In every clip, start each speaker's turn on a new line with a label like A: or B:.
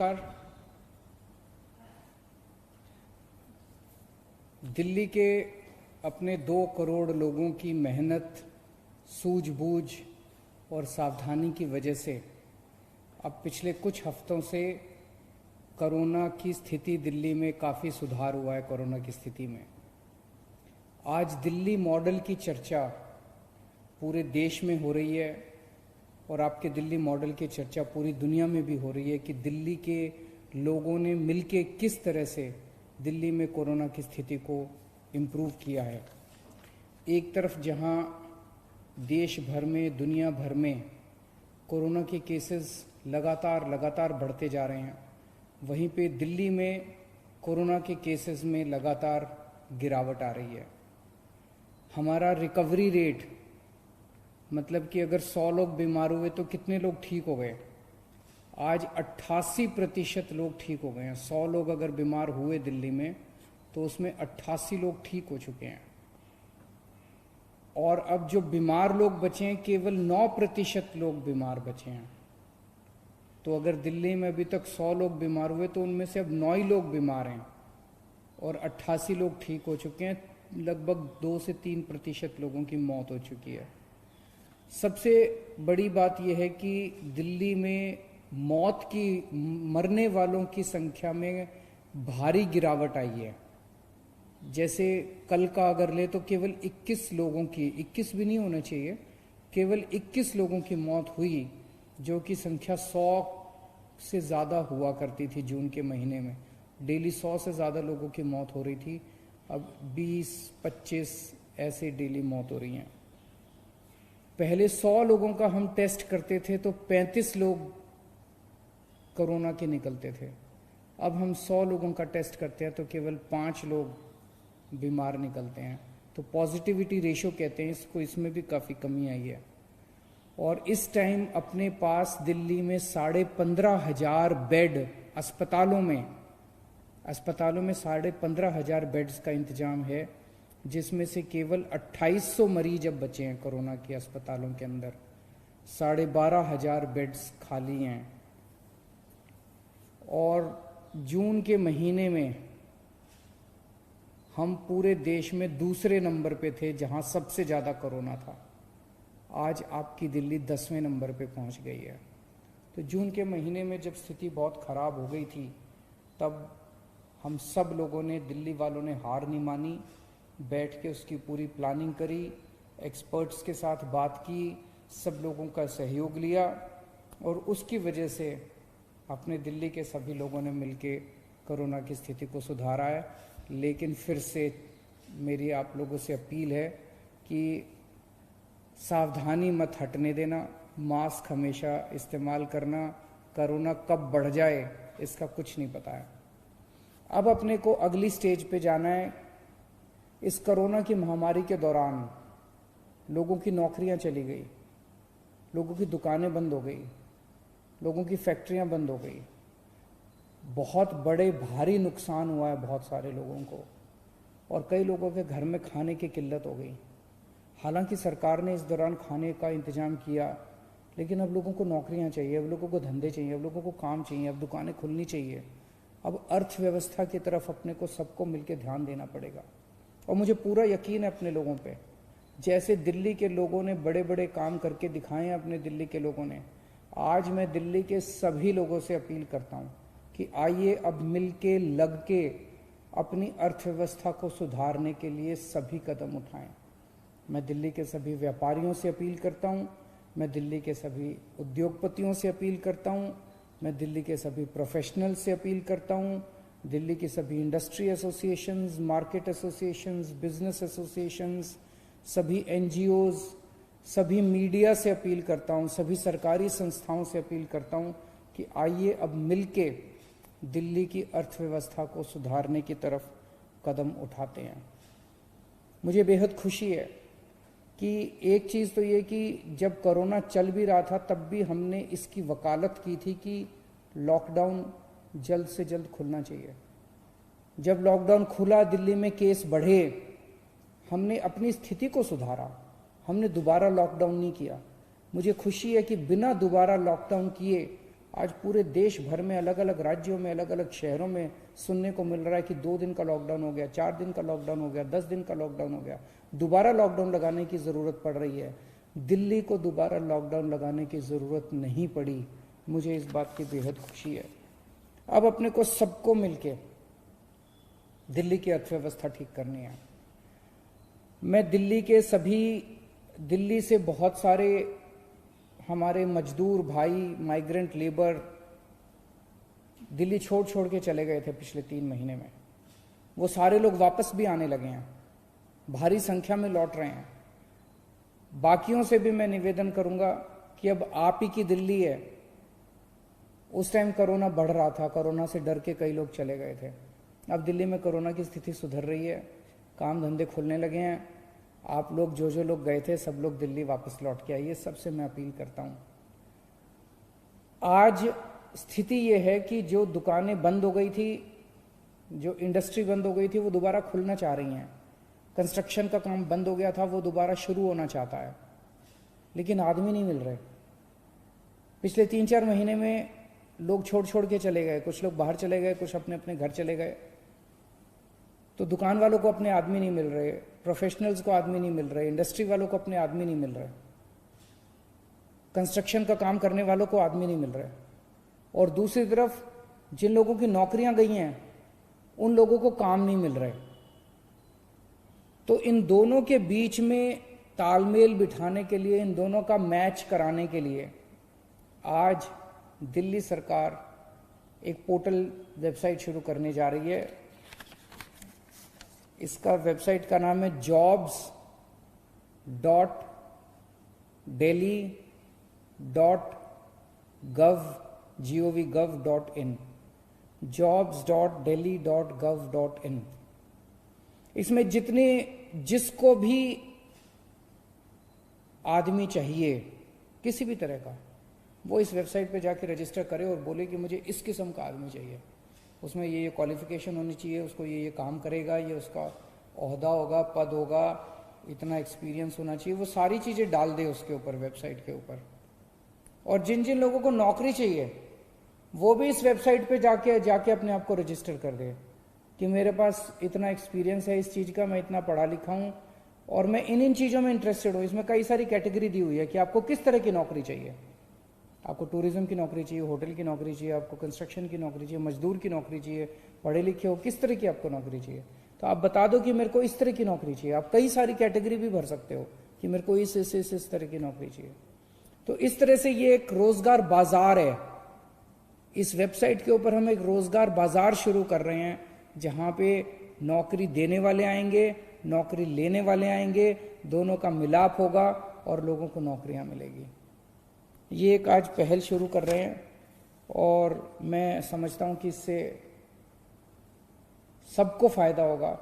A: नमस्कार। दिल्ली के अपने 2 करोड़ लोगों की मेहनत, सूझबूझ और सावधानी की वजह से अब पिछले कुछ हफ्तों से कोरोना की स्थिति दिल्ली में काफ़ी सुधार हुआ है। कोरोना की स्थिति में आज दिल्ली मॉडल की चर्चा पूरे देश में हो रही है और आपके दिल्ली मॉडल की चर्चा पूरी दुनिया में भी हो रही है कि दिल्ली के लोगों ने मिलके किस तरह से दिल्ली में कोरोना की स्थिति को इम्प्रूव किया है। एक तरफ जहां देश भर में, दुनिया भर में कोरोना के केसेस लगातार बढ़ते जा रहे हैं, वहीं पे दिल्ली में कोरोना के केसेस में लगातार गिरावट आ रही है। हमारा रिकवरी रेट, मतलब कि अगर 100 लोग बीमार हुए तो कितने लोग ठीक हो गए, आज 88% लोग ठीक हो गए हैं। 100 लोग अगर बीमार हुए दिल्ली में तो उसमें 88 लोग ठीक हो चुके हैं। और अब जो बीमार लोग बचे हैं, केवल 9% लोग बीमार बचे हैं। तो अगर दिल्ली में अभी तक 100 लोग बीमार हुए तो उनमें से अब 9 ही लोग बीमार हैं और 88 लोग ठीक हो चुके हैं। लगभग 2 से 3% लोगों की मौत हो चुकी है। सबसे बड़ी बात यह है कि दिल्ली में मरने वालों की संख्या में भारी गिरावट आई है। जैसे कल का अगर ले तो केवल 21 लोगों की, 21 भी नहीं होना चाहिए, केवल 21 लोगों की मौत हुई, जो कि संख्या 100 से ज़्यादा हुआ करती थी। जून के महीने में डेली 100 से ज़्यादा लोगों की मौत हो रही थी, अब 20-25 ऐसे डेली मौत हो रही हैं। पहले 100 लोगों का हम टेस्ट करते थे तो 35 लोग कोरोना के निकलते थे। अब हम 100 लोगों का टेस्ट करते हैं तो केवल 5 लोग बीमार निकलते हैं। तो पॉजिटिविटी रेशो कहते हैं इसको, इसमें भी काफ़ी कमी आई है। और इस टाइम अपने पास दिल्ली में 15,500 बेड अस्पतालों में 15,500 बेड्स का इंतजाम है, जिसमें से केवल 2800 मरीज अब बचे हैं कोरोना के अस्पतालों के अंदर। 12,500 बेड्स खाली हैं। और जून के महीने में हम पूरे देश में दूसरे नंबर पे थे जहां सबसे ज़्यादा कोरोना था। आज आपकी दिल्ली 10वें नंबर पे पहुंच गई है। तो जून के महीने में जब स्थिति बहुत ख़राब हो गई थी, तब हम सब लोगों ने, दिल्ली वालों ने हार नहीं मानी, बैठ के उसकी पूरी प्लानिंग करी, एक्सपर्ट्स के साथ बात की, सब लोगों का सहयोग लिया और उसकी वजह से अपने दिल्ली के सभी लोगों ने मिलके कोरोना की स्थिति को सुधारा है। लेकिन फिर से मेरी आप लोगों से अपील है कि सावधानी मत हटने देना, मास्क हमेशा इस्तेमाल करना। कोरोना कब बढ़ जाए इसका कुछ नहीं पता है। अब अपने को अगली स्टेज पे जाना है। इस कोरोना की महामारी के दौरान लोगों की नौकरियां चली गई, लोगों की दुकानें बंद हो गई, लोगों की फैक्ट्रियां बंद हो गई, बहुत बड़े भारी नुकसान हुआ है बहुत सारे लोगों को, और कई लोगों के घर में खाने की किल्लत हो गई। हालांकि सरकार ने इस दौरान खाने का इंतजाम किया, लेकिन अब लोगों को नौकरियां चाहिए, अब लोगों को धंधे चाहिए, अब लोगों को काम चाहिए, अब दुकानें खुलनी चाहिए। अब अर्थव्यवस्था की तरफ अपने को सबको मिलकर ध्यान देना पड़ेगा। और मुझे पूरा यकीन है अपने लोगों पे, जैसे दिल्ली के लोगों ने बड़े बड़े काम करके दिखाए हैं अपने दिल्ली के लोगों ने, आज मैं दिल्ली के सभी लोगों से अपील करता हूं कि आइए अब मिलके लग के अपनी अर्थव्यवस्था को सुधारने के लिए सभी कदम उठाएं। मैं दिल्ली के सभी व्यापारियों से अपील करता हूं, मैं दिल्ली के सभी उद्योगपतियों से अपील करता हूं, मैं दिल्ली के सभी प्रोफेशनल से अपील करता हूं, दिल्ली की सभी industry associations, market associations, business associations, सभी एनजीओज, सभी मीडिया से अपील करता हूं, सभी सरकारी संस्थाओं से अपील करता हूं कि आइए अब मिलके दिल्ली की अर्थव्यवस्था को सुधारने की तरफ कदम उठाते हैं। मुझे बेहद खुशी है कि एक चीज़ तो ये कि जब कोरोना चल भी रहा था तब भी हमने इसकी वकालत की थी कि लॉकडाउन जल्द से जल्द खुलना चाहिए। जब लॉकडाउन खुला, दिल्ली में केस बढ़े, हमने अपनी स्थिति को सुधारा, हमने दोबारा लॉकडाउन नहीं किया। मुझे खुशी है कि बिना दोबारा लॉकडाउन किए आज पूरे देश भर में अलग अलग राज्यों में अलग अलग शहरों में सुनने को मिल रहा है कि 2 दिन का लॉकडाउन हो गया, 4 दिन का लॉकडाउन हो गया, 10 दिन का लॉकडाउन हो गया, दोबारा लॉकडाउन लगाने की ज़रूरत पड़ रही है। दिल्ली को दोबारा लॉकडाउन लगाने की ज़रूरत नहीं पड़ी। मुझे इस बात की बेहद खुशी है। अब अपने को सबको मिलके दिल्ली की अर्थव्यवस्था ठीक करनी है। मैं दिल्ली से बहुत सारे हमारे मजदूर भाई, माइग्रेंट लेबर दिल्ली छोड़ के चले गए थे पिछले 3 महीने में। वो सारे लोग वापस भी आने लगे हैं, भारी संख्या में लौट रहे हैं। बाकियों से भी मैं निवेदन करूंगा कि अब आप ही की दिल्ली है। उस टाइम कोरोना बढ़ रहा था, कोरोना से डर के कई लोग चले गए थे। अब दिल्ली में कोरोना की स्थिति सुधर रही है, काम धंधे खुलने लगे हैं। आप लोग जो लोग गए थे सब लोग दिल्ली वापस लौट के आइए, सबसे मैं अपील करता हूं। आज स्थिति यह है कि जो दुकानें बंद हो गई थी, जो इंडस्ट्री बंद हो गई थी, वो दोबारा खुलना चाह रही हैं। कंस्ट्रक्शन का काम बंद हो गया था, वो दोबारा शुरू होना चाहता है, लेकिन आदमी नहीं मिल रहे। पिछले 3-4 महीने में लोग छोड़ के चले गए, कुछ लोग बाहर चले गए, कुछ अपने अपने घर चले गए। तो दुकान वालों को अपने आदमी नहीं मिल रहे, प्रोफेशनल्स को आदमी नहीं मिल रहे, इंडस्ट्री वालों को अपने आदमी नहीं मिल रहे, कंस्ट्रक्शन का काम करने वालों को आदमी नहीं मिल रहे। और दूसरी तरफ जिन लोगों की नौकरियां गई हैं उन लोगों को काम नहीं मिल रहे। तो इन दोनों के बीच में तालमेल बिठाने के लिए, इन दोनों का मैच कराने के लिए आज दिल्ली सरकार एक पोर्टल वेबसाइट शुरू करने जा रही है। इसका वेबसाइट का नाम है jobs.delhi.gov.in jobs.delhi.gov.in। इसमें जिसको भी आदमी चाहिए किसी भी तरह का, वो इस वेबसाइट पे जाके रजिस्टर करे और बोले कि मुझे इस किस्म का आदमी चाहिए, उसमें ये क्वालिफिकेशन होनी चाहिए, उसको ये काम करेगा, ये उसका ओहदा होगा, पद होगा, इतना एक्सपीरियंस होना चाहिए। वो सारी चीज़ें डाल दे उसके ऊपर, वेबसाइट के ऊपर। और जिन लोगों को नौकरी चाहिए वो भी इस वेबसाइट पे जाके अपने आप को रजिस्टर कर दे कि मेरे पास इतना एक्सपीरियंस है इस चीज़ का, मैं इतना पढ़ा लिखा हूँ और मैं इन चीज़ों में इंटरेस्टेड हूँ। इसमें कई सारी कैटेगरी दी हुई है कि आपको किस तरह की नौकरी चाहिए। आपको टूरिज्म की नौकरी चाहिए, होटल की नौकरी चाहिए, आपको कंस्ट्रक्शन की नौकरी चाहिए, मजदूर की नौकरी चाहिए, पढ़े लिखे हो, किस तरह की आपको नौकरी चाहिए। तो आप बता दो कि मेरे को इस तरह की नौकरी चाहिए। आप कई सारी कैटेगरी भी भर सकते हो कि मेरे को इस तरह की नौकरी चाहिए। तो इस तरह से ये एक रोजगार बाजार है। इस वेबसाइट के ऊपर हम एक रोजगार बाजार शुरू कर रहे हैं जहां पे नौकरी देने वाले आएंगे, नौकरी लेने वाले आएंगे, दोनों का मिलाप होगा और लोगों को नौकरियां मिलेगी। ये एक आज पहल शुरू कर रहे हैं और मैं समझता हूं कि इससे सबको फायदा होगा,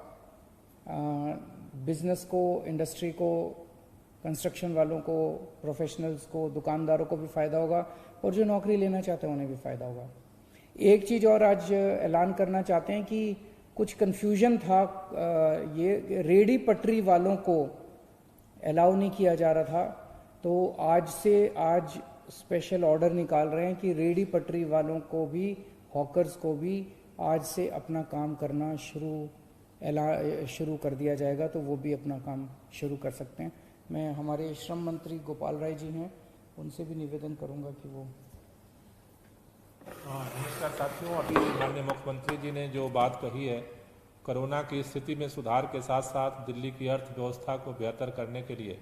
A: बिजनेस को, इंडस्ट्री को, कंस्ट्रक्शन वालों को, प्रोफेशनल्स को, दुकानदारों को भी फायदा होगा और जो नौकरी लेना चाहते हैं उन्हें भी फायदा होगा। एक चीज़ और आज ऐलान करना चाहते हैं कि कुछ कन्फ्यूजन था, ये रेडी पटरी वालों को अलाउ नहीं किया जा रहा था, तो आज स्पेशल ऑर्डर निकाल रहे हैं कि रेडी पटरी वालों को भी, हॉकर्स को भी आज से अपना काम करना शुरू कर दिया जाएगा, तो वो भी अपना काम शुरू कर सकते हैं। मैं हमारे श्रम मंत्री गोपाल राय जी हैं, उनसे भी निवेदन करूंगा कि वो।
B: नमस्कार साथियों, अभी माननीय मुख्यमंत्री जी ने जो बात कही है, कोरोना की स्थिति में सुधार के साथ साथ दिल्ली की अर्थव्यवस्था को बेहतर करने के लिए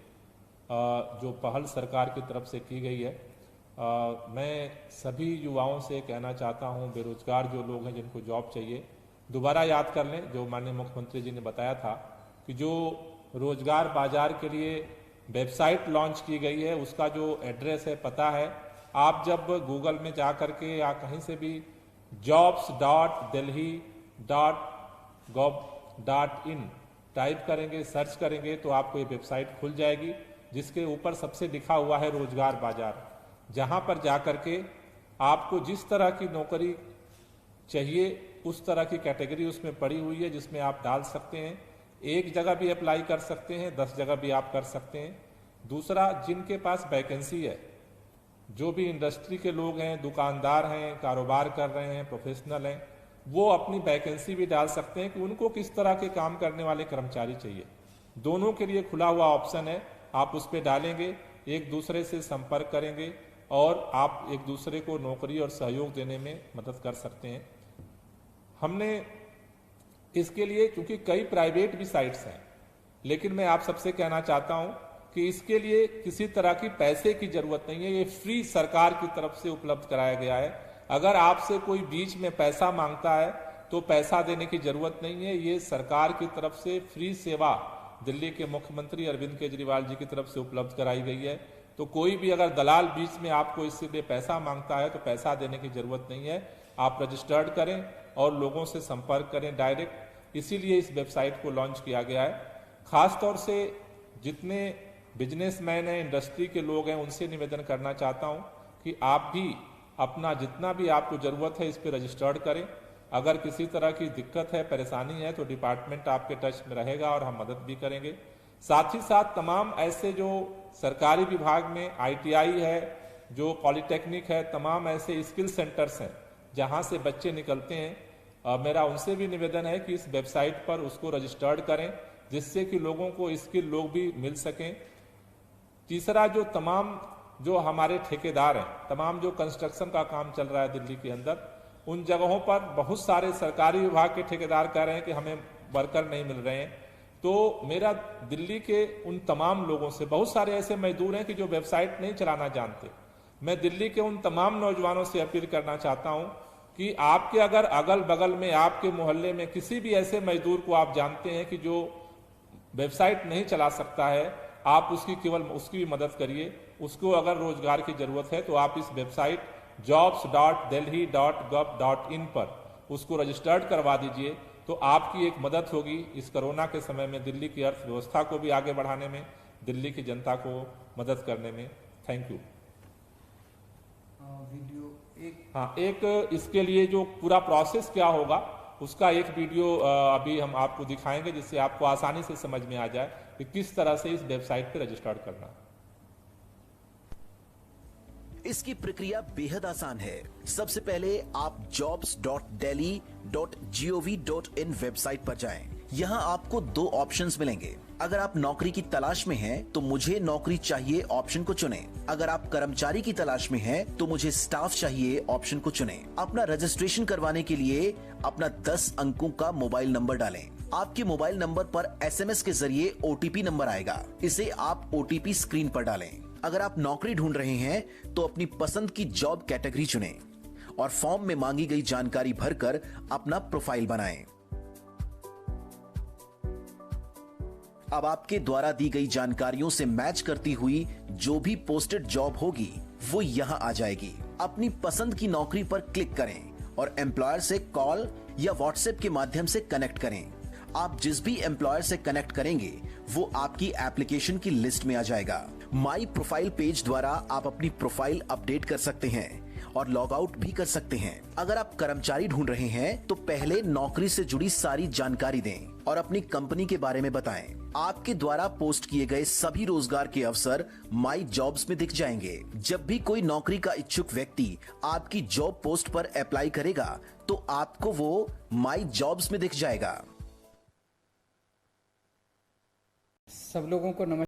B: जो पहल सरकार की तरफ से की गई है, मैं सभी युवाओं से कहना चाहता हूं, बेरोजगार जो लोग हैं जिनको जॉब चाहिए, दोबारा याद कर लें जो माननीय मुख्यमंत्री जी ने बताया था कि जो रोजगार बाजार के लिए वेबसाइट लॉन्च की गई है, उसका जो एड्रेस है, पता है, आप जब गूगल में जा करके या कहीं से भी jobs.delhi.gov.in टाइप करेंगे, सर्च करेंगे तो आपको ये वेबसाइट खुल जाएगी, जिसके ऊपर सबसे लिखा हुआ है रोजगार बाजार, जहां पर जाकर के आपको जिस तरह की नौकरी चाहिए उस तरह की कैटेगरी उसमें पड़ी हुई है, जिसमें आप डाल सकते हैं। एक जगह भी अप्लाई कर सकते हैं, 10 जगह भी आप कर सकते हैं। दूसरा, जिनके पास वैकेंसी है जो भी इंडस्ट्री के लोग हैं, दुकानदार हैं, कारोबार कर रहे हैं, प्रोफेशनल हैं, वो अपनी वैकेंसी भी डाल सकते हैं कि उनको किस तरह के काम करने वाले कर्मचारी चाहिए। दोनों के लिए खुला हुआ ऑप्शन है, आप उस पर डालेंगे, एक दूसरे से संपर्क करेंगे और आप एक दूसरे को नौकरी और सहयोग देने में मदद कर सकते हैं। हमने इसके लिए, क्योंकि कई प्राइवेट भी साइट्स हैं, लेकिन मैं आप सबसे कहना चाहता हूं कि इसके लिए किसी तरह की पैसे की जरूरत नहीं है, ये फ्री सरकार की तरफ से उपलब्ध कराया गया है। अगर आपसे कोई बीच में पैसा मांगता है तो पैसा देने की जरूरत नहीं है, ये सरकार की तरफ से फ्री सेवा दिल्ली के मुख्यमंत्री अरविंद केजरीवाल जी की तरफ से उपलब्ध कराई गई है। तो कोई भी अगर दलाल बीच में आपको इसके लिए पैसा मांगता है तो पैसा देने की जरूरत नहीं है, आप रजिस्टर्ड करें और लोगों से संपर्क करें डायरेक्ट। इसीलिए इस वेबसाइट को लॉन्च किया गया है। खासतौर से जितने बिजनेसमैन हैं, इंडस्ट्री के लोग हैं, उनसे निवेदन करना चाहता हूं कि आप भी अपना जितना भी आपको जरूरत है इस पर रजिस्टर्ड करें। अगर किसी तरह की दिक्कत है, परेशानी है तो डिपार्टमेंट आपके टच में रहेगा और हम मदद भी करेंगे। साथ ही साथ तमाम ऐसे जो सरकारी विभाग में ITI है, जो पॉलिटेक्निक है, तमाम ऐसे स्किल सेंटर्स हैं जहां से बच्चे निकलते हैं, मेरा उनसे भी निवेदन है कि इस वेबसाइट पर उसको रजिस्टर्ड करें, जिससे कि लोगों को स्किल लोग भी मिल सकें। तीसरा, जो हमारे ठेकेदार हैं, तमाम जो कंस्ट्रक्शन का काम चल रहा है दिल्ली के अंदर, उन जगहों पर बहुत सारे सरकारी विभाग के ठेकेदार कह रहे हैं कि हमें वर्कर नहीं मिल रहे हैं। तो मेरा दिल्ली के उन तमाम लोगों से, बहुत सारे ऐसे मजदूर हैं कि जो वेबसाइट नहीं चलाना जानते, मैं दिल्ली के उन तमाम नौजवानों से अपील करना चाहता हूं कि आपके अगर अगल बगल में, आपके मोहल्ले में किसी भी ऐसे मजदूर को आप जानते हैं कि जो वेबसाइट नहीं चला सकता है, आप उसकी भी मदद करिए। उसको अगर रोजगार की जरूरत है तो आप इस वेबसाइट jobs.delhi.gov.in पर उसको रजिस्टर्ड करवा दीजिए, तो आपकी एक मदद होगी इस कोरोना के समय में दिल्ली की अर्थव्यवस्था को भी आगे बढ़ाने में, दिल्ली की जनता को मदद करने में। Thank you. एक इसके लिए जो पूरा प्रोसेस क्या होगा उसका एक वीडियो अभी हम आपको दिखाएंगे, जिससे आपको आसानी से समझ में आ जाए कि किस तरह से इस वेबसाइट पे रजिस्टर्ड करना।
C: इसकी प्रक्रिया बेहद आसान है। सबसे पहले आप jobs.delhi.gov.in वेबसाइट पर जाएं। यहाँ आपको 2 ऑप्शंस मिलेंगे। अगर आप नौकरी की तलाश में हैं, तो मुझे नौकरी चाहिए ऑप्शन को चुनें। अगर आप कर्मचारी की तलाश में हैं, तो मुझे स्टाफ चाहिए ऑप्शन को चुनें। अपना रजिस्ट्रेशन करवाने के लिए अपना 10 अंकों का मोबाइल नंबर डालें। आपके मोबाइल नंबर पर SMS के जरिए OTP नंबर आएगा, इसे आप OTP स्क्रीन पर डालें। अगर आप नौकरी ढूंढ रहे हैं तो अपनी पसंद की जॉब कैटेगरी चुनें और फॉर्म में मांगी गई जानकारी भरकर अपना प्रोफाइल बनाएं। अब आपके द्वारा दी गई जानकारियों से मैच करती हुई जो भी पोस्टेड जॉब होगी वो यहां आ जाएगी। अपनी पसंद की नौकरी पर क्लिक करें और एम्प्लॉयर से कॉल या व्हाट्सएप के माध्यम से कनेक्ट करें। आप जिस भी एम्प्लॉयर से कनेक्ट करेंगे वो आपकी एप्लीकेशन की लिस्ट में आ जाएगा। माई प्रोफाइल पेज द्वारा आप अपनी प्रोफाइल अपडेट कर सकते हैं और लॉग आउट भी कर सकते हैं। अगर आप कर्मचारी ढूंढ रहे हैं तो पहले नौकरी से जुड़ी सारी जानकारी दें और अपनी कंपनी के बारे में बताएं। आपके द्वारा पोस्ट किए गए सभी रोजगार के अवसर माई जॉब्स में दिख जाएंगे। जब भी कोई नौकरी का इच्छुक व्यक्ति आपकी जॉब पोस्ट पर अप्लाई करेगा तो आपको वो माई जॉब्स में दिख जाएगा।
A: सब लोगों को नमस्कार।